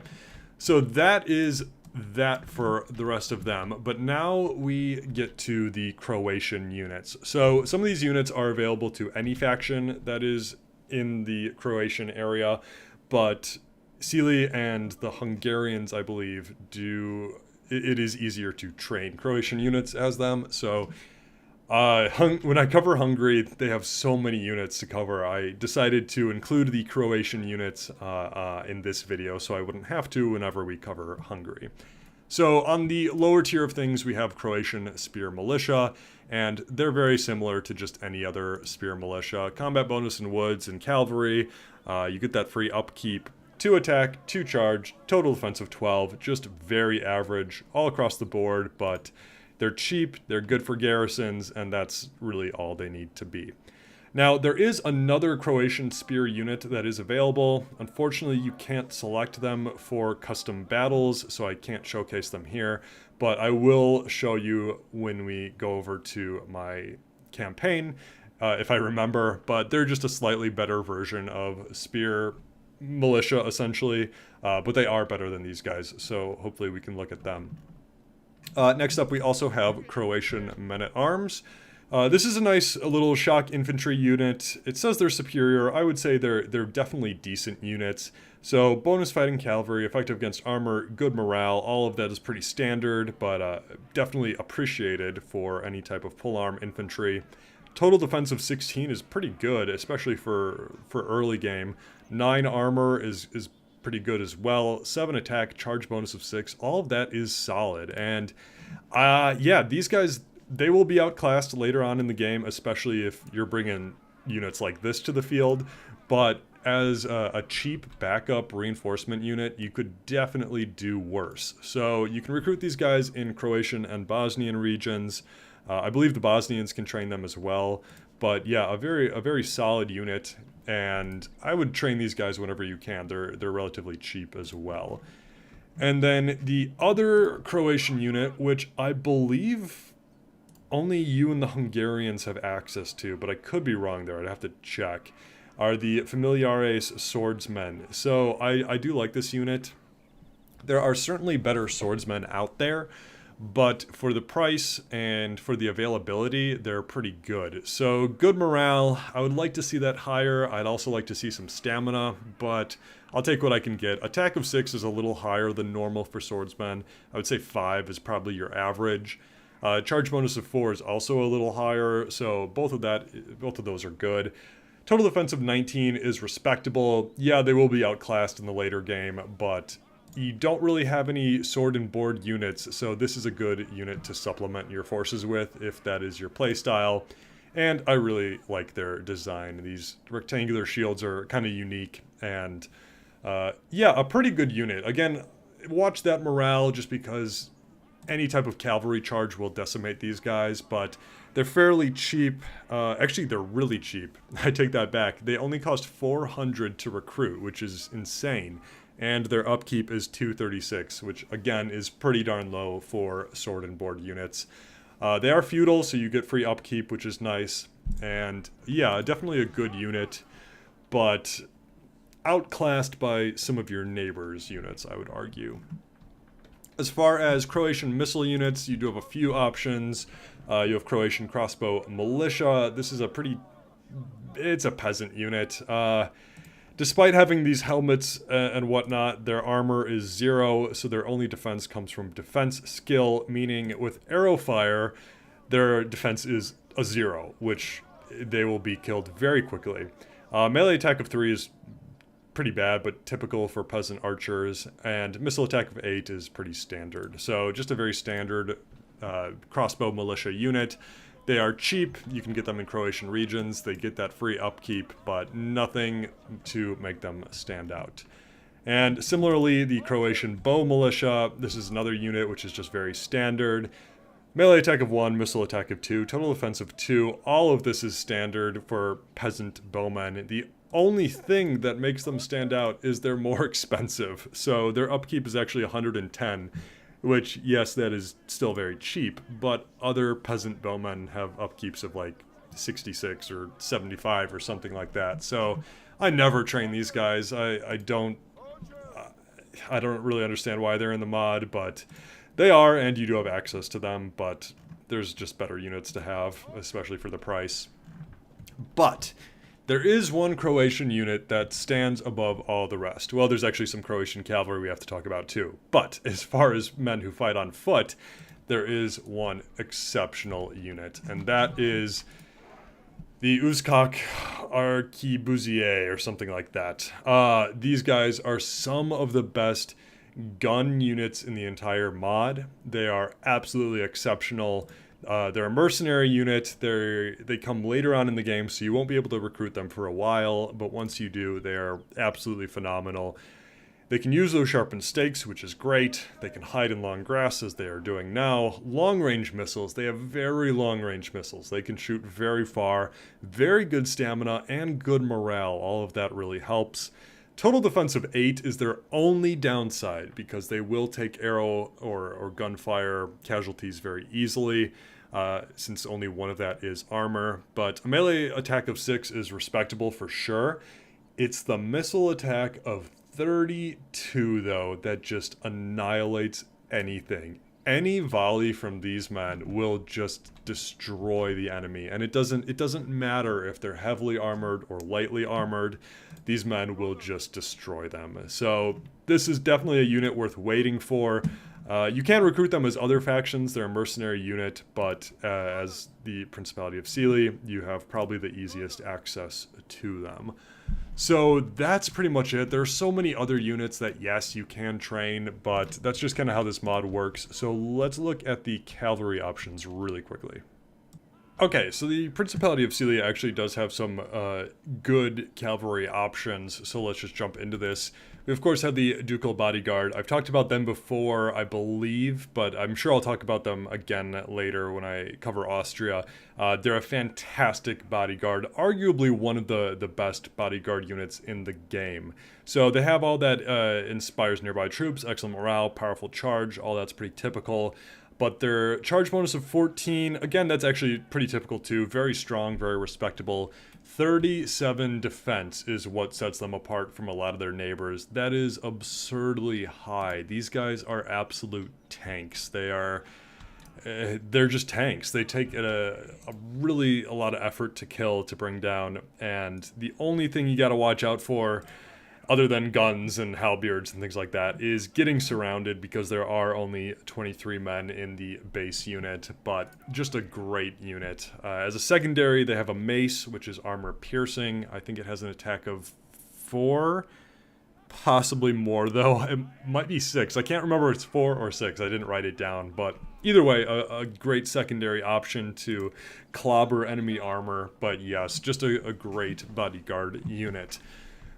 so that is that for the rest of them, but now we get to the Croatian units. So some of these units are available to any faction that is in the Croatian area, but Cilli and the Hungarians, I believe, it is easier to train Croatian units as them. So when I cover Hungary, they have so many units to cover. I decided to include the Croatian units in this video so I wouldn't have to whenever we cover Hungary. So on the lower tier of things, we have Croatian Spear Militia, and they're very similar to just any other Spear Militia. Combat bonus in woods and cavalry, you get that free upkeep, 2 attack, 2 charge, total defense of 12, just very average all across the board, but they're cheap, they're good for garrisons, and that's really all they need to be. Now, there is another Croatian spear unit that is available. Unfortunately, you can't select them for custom battles, so I can't showcase them here, but I will show you when we go over to my campaign, if I remember, but they're just a slightly better version of spear militia, essentially, but they are better than these guys, so hopefully we can look at them. Next up, we also have Croatian Men-at-Arms. This is a nice little shock infantry unit. It says they're superior. I would say they're definitely decent units. So bonus fighting cavalry, effective against armor, good morale. All of that is pretty standard, but definitely appreciated for any type of polearm infantry. Total defense of 16 is pretty good, especially for early game. 9 armor is pretty good as well. 7 attack, charge bonus of 6. All of that is solid. And yeah, these guys, they will be outclassed later on in the game, especially if you're bringing units like this to the field. But as a cheap backup reinforcement unit, you could definitely do worse. So you can recruit these guys in Croatian and Bosnian regions. I believe the Bosnians can train them as well. But yeah, a very solid unit, and I would train these guys whenever you can. They're relatively cheap as well. And then the other Croatian unit, which I believe only you and the Hungarians have access to, but I could be wrong there, I'd have to check, are the Familiares Swordsmen. So I do like this unit. There are certainly better swordsmen out there, but for the price and for the availability, they're pretty good. So good morale, I would like to see that higher. I'd also like to see some stamina, but I'll take what I can get. Attack of 6 is a little higher than normal for swordsmen. I would say 5 is probably your average. Charge bonus of 4 is also a little higher, so both of those are good. Total defense of 19 is respectable. Yeah, they will be outclassed in the later game, but you don't really have any sword and board units, so this is a good unit to supplement your forces with if that is your playstyle. And I really like their design. These rectangular shields are kind of unique, and yeah, a pretty good unit. Again, watch that morale just because any type of cavalry charge will decimate these guys, but they're fairly cheap. Actually, they're really cheap. I take that back. They only cost 400 to recruit, which is insane. And their upkeep is 236, which again is pretty darn low for sword and board units. They are feudal, so you get free upkeep, which is nice. And yeah, definitely a good unit, but outclassed by some of your neighbors' units, I would argue. As far as Croatian missile units, you do have a few options. You have Croatian crossbow militia. This is it's a peasant unit. Despite having these helmets and whatnot, their armor is 0, so their only defense comes from defense skill, meaning with arrow fire, their defense is a 0, which they will be killed very quickly. Melee attack of 3 is pretty bad, but typical for peasant archers, and missile attack of 8 is pretty standard. So just a very standard crossbow militia unit. They are cheap, you can get them in Croatian regions, they get that free upkeep, but nothing to make them stand out. And similarly, the Croatian bow militia, this is another unit which is just very standard. Melee attack of 1, missile attack of 2, total defense of 2, all of this is standard for peasant bowmen. The only thing that makes them stand out is they're more expensive, so their upkeep is actually 110. Which, yes, that is still very cheap, but other peasant bowmen have upkeeps of like 66 or 75 or something like that. So I never train these guys. I don't really understand why they're in the mod, but they are, and you do have access to them, but there's just better units to have, especially for the price. But there is one Croatian unit that stands above all the rest. Well, there's actually some Croatian cavalry we have to talk about too. But as far as men who fight on foot, there is one exceptional unit, and that is the Uzkak Arkebusier or something like that. These guys are some of the best gun units in the entire mod. They are absolutely exceptional. They're a mercenary unit. They come later on in the game, so you won't be able to recruit them for a while, but once you do, they are absolutely phenomenal. They can use those sharpened stakes, which is great. They can hide in long grass, as they are doing now. Long-range missiles. They have very long-range missiles. They can shoot very far. Very good stamina and good morale. All of that really helps. Total defense of 8 is their only downside, because they will take arrow or gunfire casualties very easily, since only one of that is armor. But a melee attack of 6 is respectable for sure. It's the missile attack of 32, though, that just annihilates anything. Any volley from these men will just destroy the enemy, and it doesn't matter if they're heavily armored or lightly armored. These men will just destroy them. So this is definitely a unit worth waiting for. You can recruit them as other factions. They're a mercenary unit, but as the Principality of Cilli, you have probably the easiest access to them. So that's pretty much it. There are so many other units that, yes, you can train, but that's just kind of how this mod works. So let's look at the cavalry options really quickly. Okay, so the Principality of Cilli actually does have some good cavalry options, so let's just jump into this. We of course have the Ducal Bodyguard. I've talked about them before, I believe, but I'm sure I'll talk about them again later when I cover Austria. They're a fantastic bodyguard, arguably one of the best bodyguard units in the game. So they have all that inspires nearby troops, excellent morale, powerful charge, all that's pretty typical. But their charge bonus of 14, again, that's actually pretty typical too. Very strong, very respectable. 37 defense is what sets them apart from a lot of their neighbors. That is absurdly high. These guys are absolute tanks. They're just tanks. They take a lot of effort to kill, to bring down, and the only thing you gotta watch out for, other than guns and halberds and things like that, is getting surrounded, because there are only 23 men in the base unit, but just a great unit. As a secondary, they have a mace, which is armor piercing. I think it has an attack of 4, possibly more though. It might be 6. I can't remember if it's 4 or 6. I didn't write it down, but either way, a great secondary option to clobber enemy armor, but yes, just a great bodyguard unit.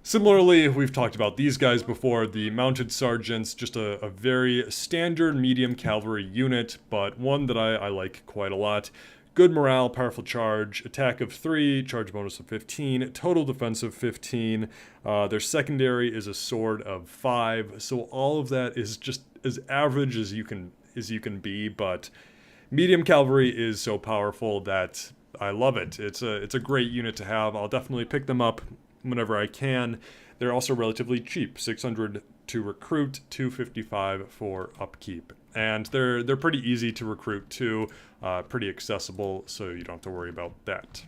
Similarly, we've talked about these guys before, the Mounted Sergeants, just a very standard medium cavalry unit, but one that I like quite a lot. Good morale, powerful charge, attack of 3, charge bonus of 15, total defense of 15. Their secondary is a sword of 5, so all of that is just as average as you can be, but medium cavalry is so powerful that I love it. It's a great unit to have. I'll definitely pick them up whenever I can. They're also relatively cheap, 600 to recruit, 255 for upkeep. And they're pretty easy to recruit too, pretty accessible, so you don't have to worry about that.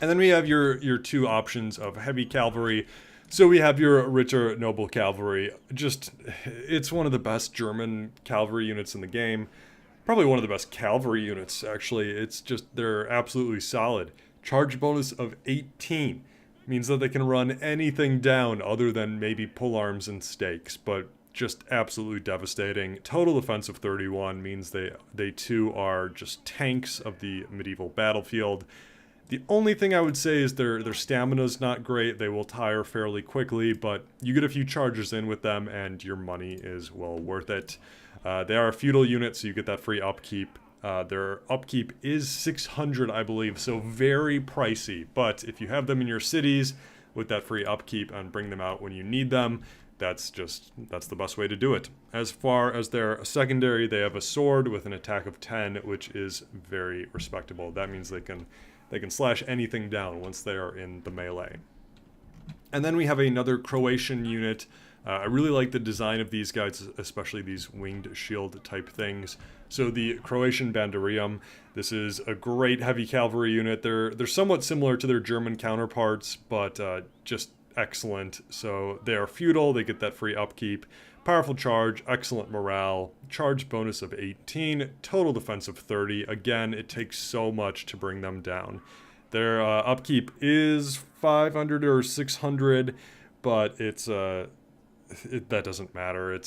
And then we have your two options of heavy cavalry. So we have your Ritter Noble Cavalry. It's one of the best German cavalry units in the game. Probably one of the best cavalry units, actually. They're absolutely solid. Charge bonus of 18. Means that they can run anything down other than maybe polearms and stakes, but just absolutely devastating. Total defense of 31 means they too are just tanks of the medieval battlefield. The only thing I would say is their stamina's not great. They will tire fairly quickly, but you get a few charges in with them and your money is well worth it. They are a feudal unit, so you get that free upkeep. Their upkeep is 600, I believe, so very pricey. But if you have them in your cities with that free upkeep and bring them out when you need them, that's the best way to do it. As far as their secondary, they have a sword with an attack of 10, which is very respectable. That means they can slash anything down once they are in the melee. And then we have another Croatian unit. I really like the design of these guys, especially these winged shield type things. So the Croatian Banderium, this is a great heavy cavalry unit. They're somewhat similar to their German counterparts, but just excellent. So they are feudal, they get that free upkeep, powerful charge, excellent morale, charge bonus of 18, total defense of 30. Again, it takes so much to bring them down. Their upkeep is 500 or 600, but that doesn't matter.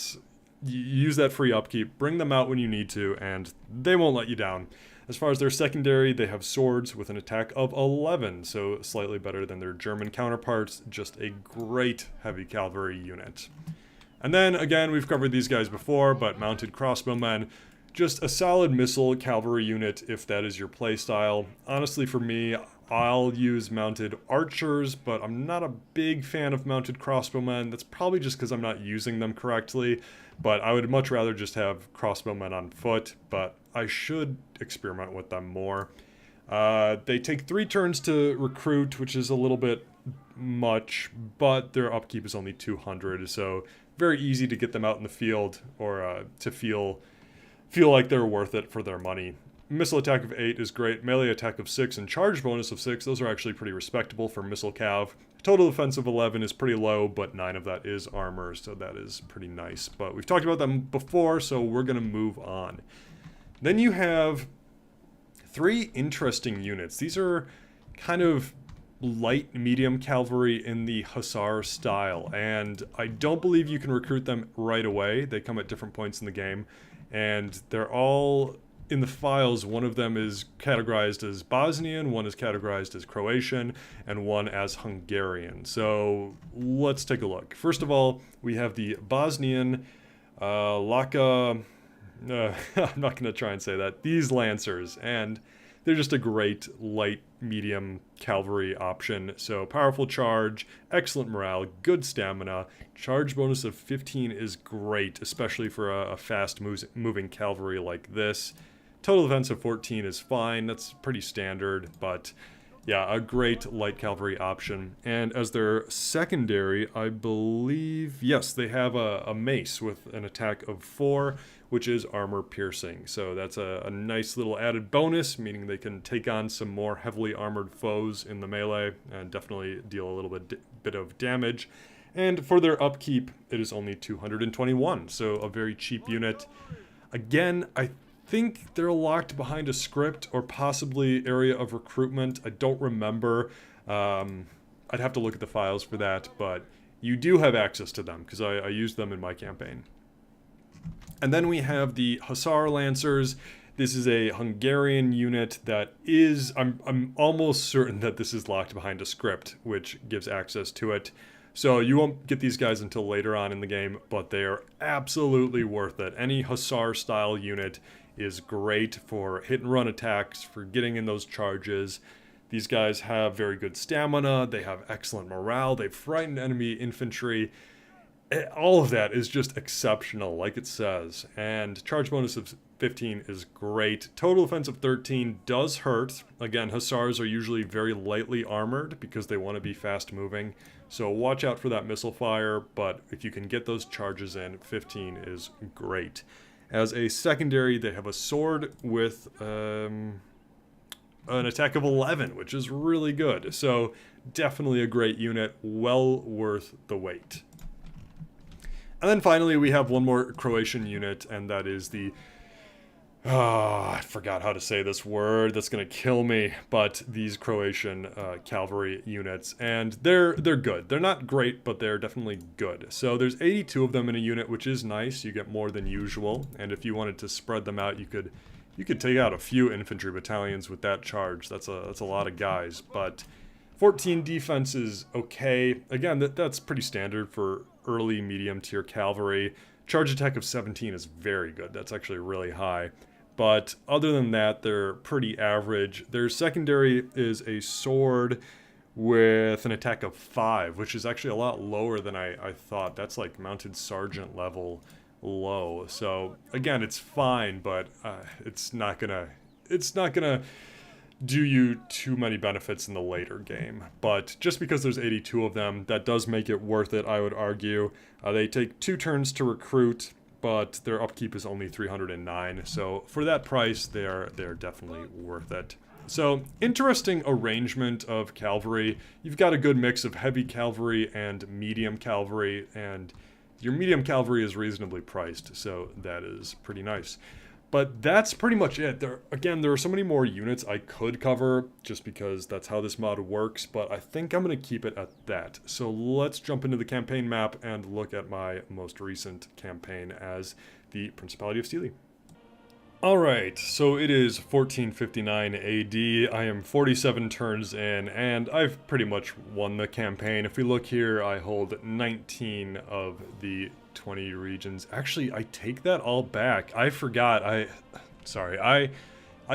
You use that free upkeep, bring them out when you need to, and they won't let you down. As far as their secondary, they have swords with an attack of 11, so slightly better than their German counterparts. Just a great heavy cavalry unit. And then, again, we've covered these guys before, but mounted crossbowmen, just a solid missile cavalry unit if that is your playstyle. Honestly, for me, I'll use mounted archers, but I'm not a big fan of mounted crossbowmen. That's probably just because I'm not using them correctly, but I would much rather just have crossbowmen on foot, but I should experiment with them more. They take 3 turns to recruit, which is a little bit much, but their upkeep is only 200, so very easy to get them out in the field, or to feel like they're worth it for their money. Missile attack of 8 is great, melee attack of 6, and charge bonus of 6. Those are actually pretty respectable for missile cav. Total defense of 11 is pretty low, but 9 of that is armor, so that is pretty nice. But we've talked about them before, so we're going to move on. Then you have 3 interesting units. These are kind of light medium cavalry in the hussar style, and I don't believe you can recruit them right away. They come at different points in the game, and they're all in the files, one of them is categorized as Bosnian, one is categorized as Croatian, and one as Hungarian. So let's take a look. First of all, we have the Bosnian Laka. I'm not going to try and say that. These Lancers, and they're just a great light medium cavalry option. So powerful charge, excellent morale, good stamina. Charge bonus of 15 is great, especially for a fast moving cavalry like this. Total defense of 14 is fine. That's pretty standard, but yeah, a great light cavalry option. And as their secondary, I believe, yes, they have a mace with an attack of 4, which is armor piercing. So that's a nice little added bonus, meaning they can take on some more heavily armored foes in the melee and definitely deal a little bit of damage. And for their upkeep, it is only 221, so a very cheap unit. Again, I think they're locked behind a script or possibly area of recruitment. I don't remember. I'd have to look at the files for that, but you do have access to them because I used them in my campaign. And then we have the Hussar Lancers. This is a Hungarian unit that is, I'm almost certain that this is locked behind a script, which gives access to it. So you won't get these guys until later on in the game, but they are absolutely worth it. Any Hussar style unit is great for hit and run attacks, for getting in those charges. These guys have very good stamina, they have excellent morale, they've frightened enemy infantry. All of that is just exceptional, like it says. And charge bonus of 15 is great. Total defense of 13 does hurt. Again, Hussars are usually very lightly armored because they want to be fast moving. So watch out for that missile fire, but if you can get those charges in, 15 is great. As a secondary, they have a sword with an attack of 11, which is really good. So definitely a great unit, well worth the wait. And then finally, we have one more Croatian unit, and that is the... I forgot how to say this word. That's going to kill me. But these Croatian cavalry units, and they're good. They're not great, but they're definitely good. So there's 82 of them in a unit, which is nice. You get more than usual. And if you wanted to spread them out, you could take out a few infantry battalions with that charge. That's a lot of guys. But 14 defense is okay. Again, that's pretty standard for early medium tier cavalry. Charge attack of 17 is very good. That's actually really high. But other than that, they're pretty average. Their secondary is a sword with an attack of 5, which is actually a lot lower than I thought. That's like mounted sergeant level low. So again, it's fine, but it's not gonna do you too many benefits in the later game. But just because there's 82 of them, that does make it worth it, I would argue. They take 2 turns to recruit, but their upkeep is only 309, so for that price, they're definitely worth it. So, interesting arrangement of cavalry. You've got a good mix of heavy cavalry and medium cavalry, and your medium cavalry is reasonably priced, so that is pretty nice. But that's pretty much it. There are so many more units I could cover, just because that's how this mod works, but I think I'm going to keep it at that. So let's jump into the campaign map and look at my most recent campaign as the Principality of Cilli. Alright, so it is 1459 AD, I am 47 turns in, and I've pretty much won the campaign. If we look here, I hold 19 of the 20 regions. Actually, I take that all back. I forgot. I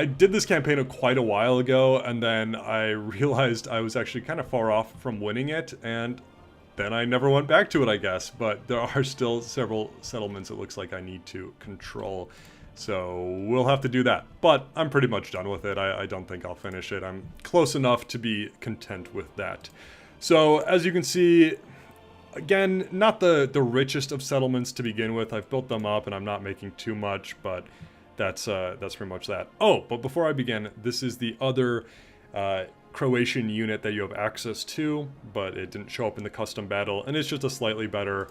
did this campaign quite a while ago, and then I realized I was actually kind of far off from winning it, and then I never went back to it, I guess. But there are still several settlements it looks like I need to control. So we'll have to do that. But I'm pretty much done with it. I don't think I'll finish it. I'm close enough to be content with that. So as you can see, again, not the richest of settlements to begin with. I've built them up and I'm not making too much, but that's pretty much that. Oh, but before I begin, this is the other Croatian unit that you have access to, but it didn't show up in the custom battle, and it's just a slightly better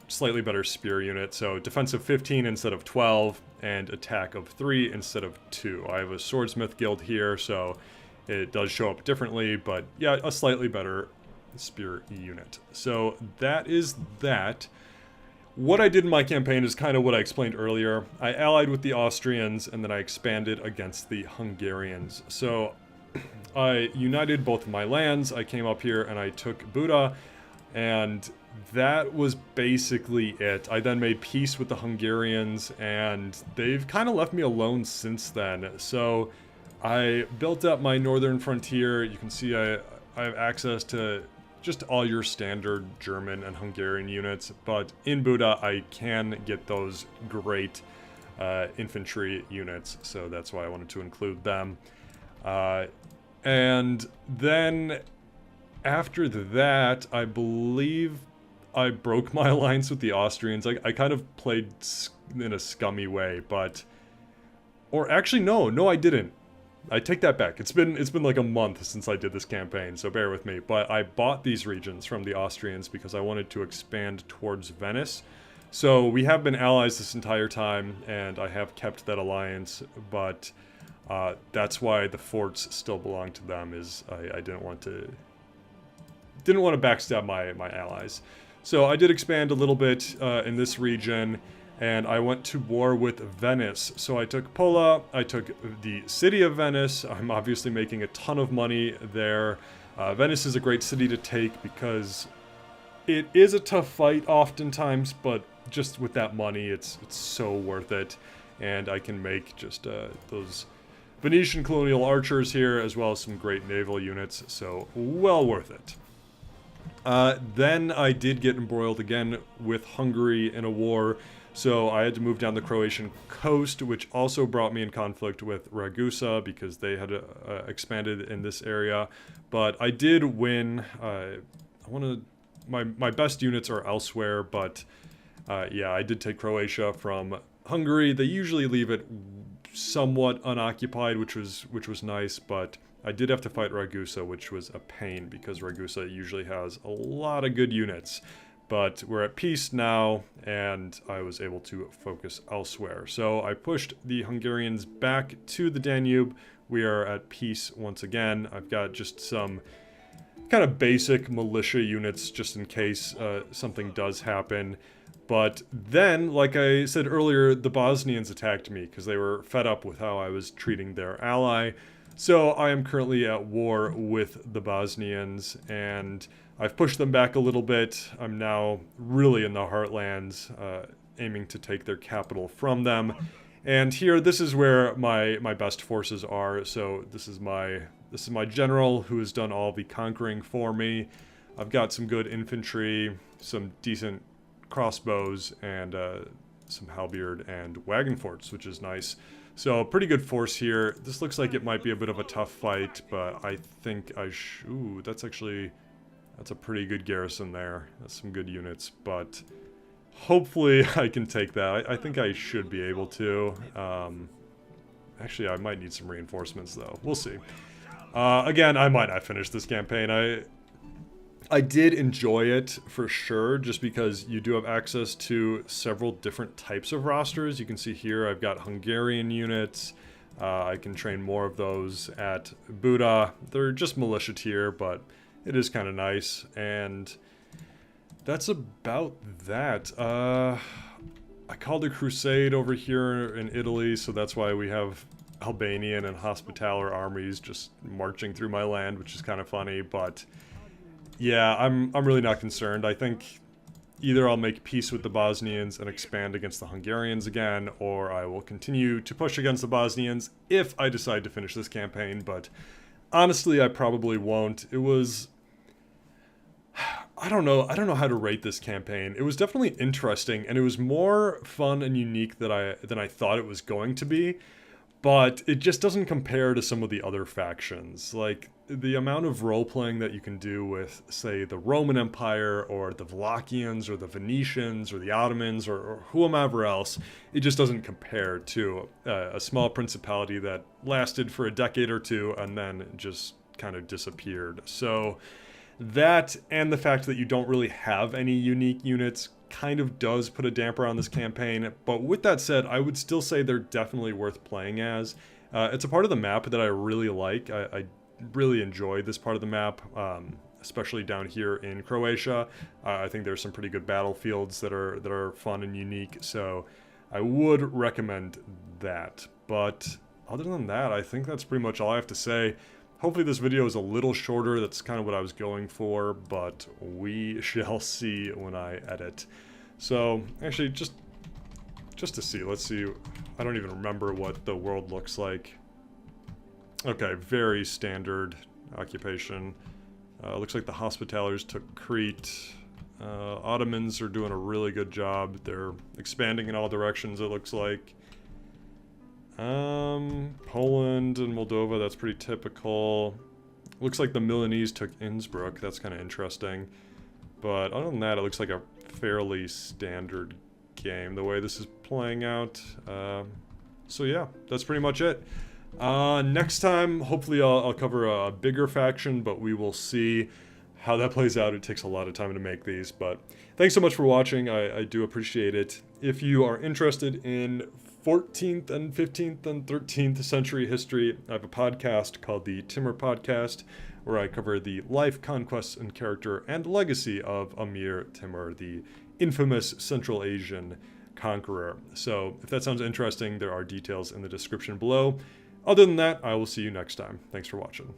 spear unit. So defensive 15 instead of 12, and attack of 3 instead of 2. I have a swordsmith guild here, so it does show up differently, but yeah, a slightly better spear unit. So that is that. what I did in my campaign is kind of what I explained earlier. I allied with the Austrians, and then I expanded against the Hungarians. So I united both of my lands, I came up here and I took Buda, and that was basically it. I then made peace with the Hungarians, and they've kind of left me alone since then. So I built up my northern frontier. You can see I have access to just all your standard German and Hungarian units, but in Buda I can get those great infantry units, so that's why I wanted to include them. And then after that, I believe I broke my alliance with the Austrians. I kind of played in a scummy way, but... Or actually, no, I didn't. I take that back. It's been like a month since I did this campaign, so bear with me. But I bought these regions from the Austrians because I wanted to expand towards Venice. So we have been allies this entire time, and I have kept that alliance, but that's why the forts still belong to them, is I didn't want to backstab my allies. So I did expand a little bit in this region, and I went to war with Venice. So I took Pola, I took the city of Venice. I'm obviously making a ton of money there. Venice is a great city to take because it is a tough fight oftentimes, but just with that money, it's so worth it. And I can make just those Venetian colonial archers here, as well as some great naval units, so well worth it. Then I did get embroiled again with Hungary in a war. So I had to move down the Croatian coast, which also brought me in conflict with Ragusa because they had expanded in this area. But I did win. My best units are elsewhere, but yeah, I did take Croatia from Hungary. They usually leave it somewhat unoccupied, which was nice, but I did have to fight Ragusa, which was a pain because Ragusa usually has a lot of good units. But we're at peace now, and I was able to focus elsewhere. So I pushed the Hungarians back to the Danube. We are at peace once again. I've got just some kind of basic militia units just in case something does happen. But then, like I said earlier, the Bosnians attacked me because they were fed up with how I was treating their ally. So I am currently at war with the Bosnians, and I've pushed them back a little bit. I'm now really in the heartlands, aiming to take their capital from them. And here, this is where my best forces are. So this is my general who has done all the conquering for me. I've got some good infantry, some decent crossbows, and some halberd and wagon forts, which is nice. So, pretty good force here. This looks like it might be a bit of a tough fight, but I think ooh, that's a pretty good garrison there. That's some good units, but hopefully I can take that. I think I should be able to. Actually, I might need some reinforcements, though. We'll see. Again, I might not finish this campaign. I did enjoy it for sure, just because you do have access to several different types of rosters. You can see here I've got Hungarian units. I can train more of those at Buda. They're just militia tier, but it is kind of nice. And that's about that. I called a crusade over here in Italy, so that's why we have Albanian and Hospitaller armies just marching through my land, which is kind of funny, but yeah, I'm really not concerned. I think either I'll make peace with the Bosnians and expand against the Hungarians again, or I will continue to push against the Bosnians if I decide to finish this campaign, but honestly, I probably won't. It was... I don't know how to rate this campaign. It was definitely interesting, and it was more fun and unique than I thought it was going to be, but it just doesn't compare to some of the other factions. Like, the amount of role-playing that you can do with, say, the Roman Empire, or the Wallachians, or the Venetians, or the Ottomans, or whomever else, it just doesn't compare to a small principality that lasted for a decade or two and then just kind of disappeared. So that, and the fact that you don't really have any unique units, kind of does put a damper on this campaign. But with that said, I would still say they're definitely worth playing as. It's a part of the map that I really like. I really enjoy this part of the map, especially down here in Croatia. I think there's some pretty good battlefields that are fun and unique, so I would recommend that. But other than that, I think that's pretty much all I have to say. Hopefully this video is a little shorter. That's kind of what I was going for, but we shall see when I edit. So, actually, just to see, let's see. I don't even remember what the world looks like. Okay, very standard occupation. Looks like the Hospitallers took Crete. Ottomans are doing a really good job. They're expanding in all directions, it looks like. Poland and Moldova, that's pretty typical. Looks like the Milanese took Innsbruck, that's kind of interesting. But other than that, it looks like a fairly standard game, the way this is playing out. So yeah, that's pretty much it. Next time, hopefully I'll cover a bigger faction, but we will see how that plays out. It takes a lot of time to make these, but thanks so much for watching. I do appreciate it. If you are interested in 14th and 15th and 13th century history, I have a podcast called the Timur Podcast, where I cover the life, conquests, and character and legacy of Amir Timur, the infamous Central Asian conqueror. So if that sounds interesting, there are details in the description below. Other than that, I will see you next time. Thanks for watching.